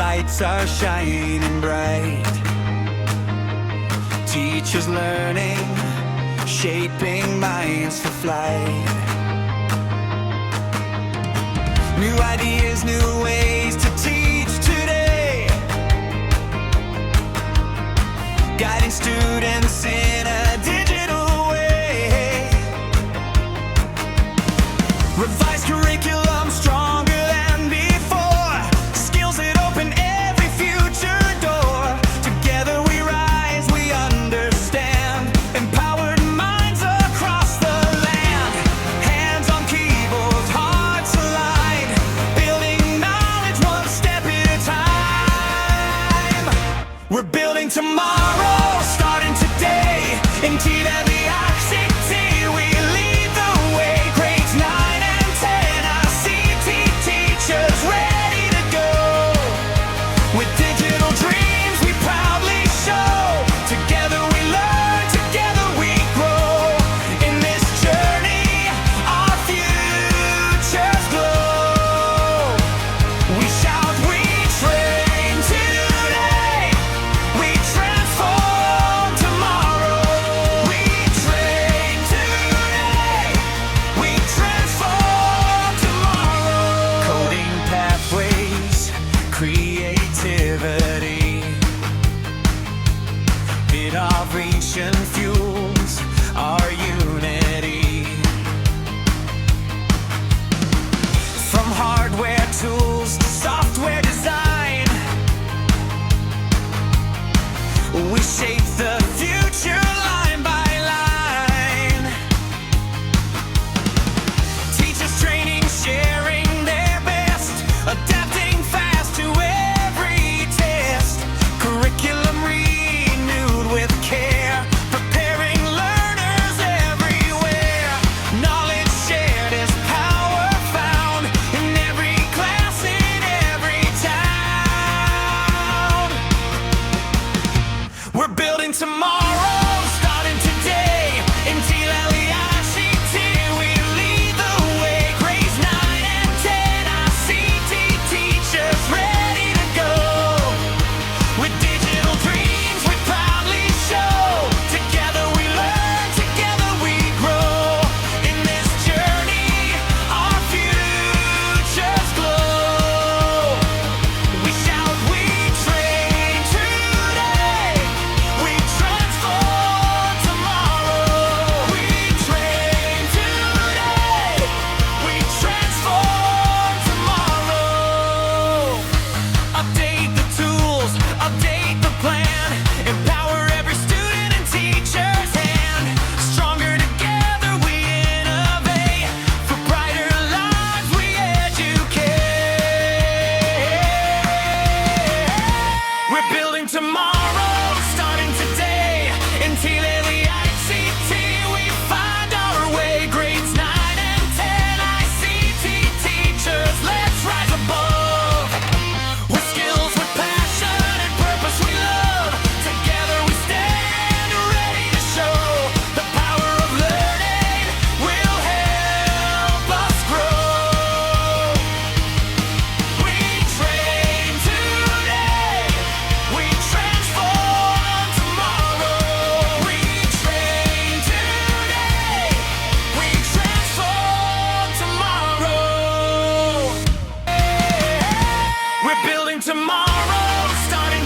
lights are shining bright. Teachers learning, shaping minds for flight. New ideas, new ways to teach today, guiding students in a digital way. Revised curriculum, stronger than before, skills that open every future door. Together we rise, we understand, empowered minds across the land. Hands on keyboards, hearts aligned, building knowledge one step at a time. We're building tomorrow, starting today. In TLE, RAQZTER, we lead the way. Grades 9 and 10, our CT teachers ready to go. With digital dreams we proudly show. Together we learn, together we grow. In this journey, our futures glow. We shout, we train today, we transform tomorrow. We train today, we transform tomorrow. Coding pathways, creativity, innovation fuels our unity. From hardware tools to software design, we shape the future line by line. Teachers training, sharing their best, adapting fast to every test. Curriculum renewed with care, preparing learners everywhere. Knowledge shared is power found in every class, in every town. We're building tomorrow, starting today. In TLE, RAQZTER, we lead the way. Grades 9 and 10, our CT teachers ready to go. With digital dreams we proudly show. Together we learn, together we grow. In this journey, our futures glow. We shout, we train today, we transform tomorrow. We train today, we transform tomorrow. Update the tools, update the plan, empower every student and teacher's hand. Stronger together we innovate, for brighter lives we educate. We're building tomorrow, starting today. In TLE, RAQZTER, we find our way. Grades 9 and 10, ICT teachers, let's rise above. With skills, with passion and purpose we love. Together we stand ready to show. The power of learning will help us grow. We train today, we transform tomorrow. We train today, we transform tomorrow. We're building tomorrow, starting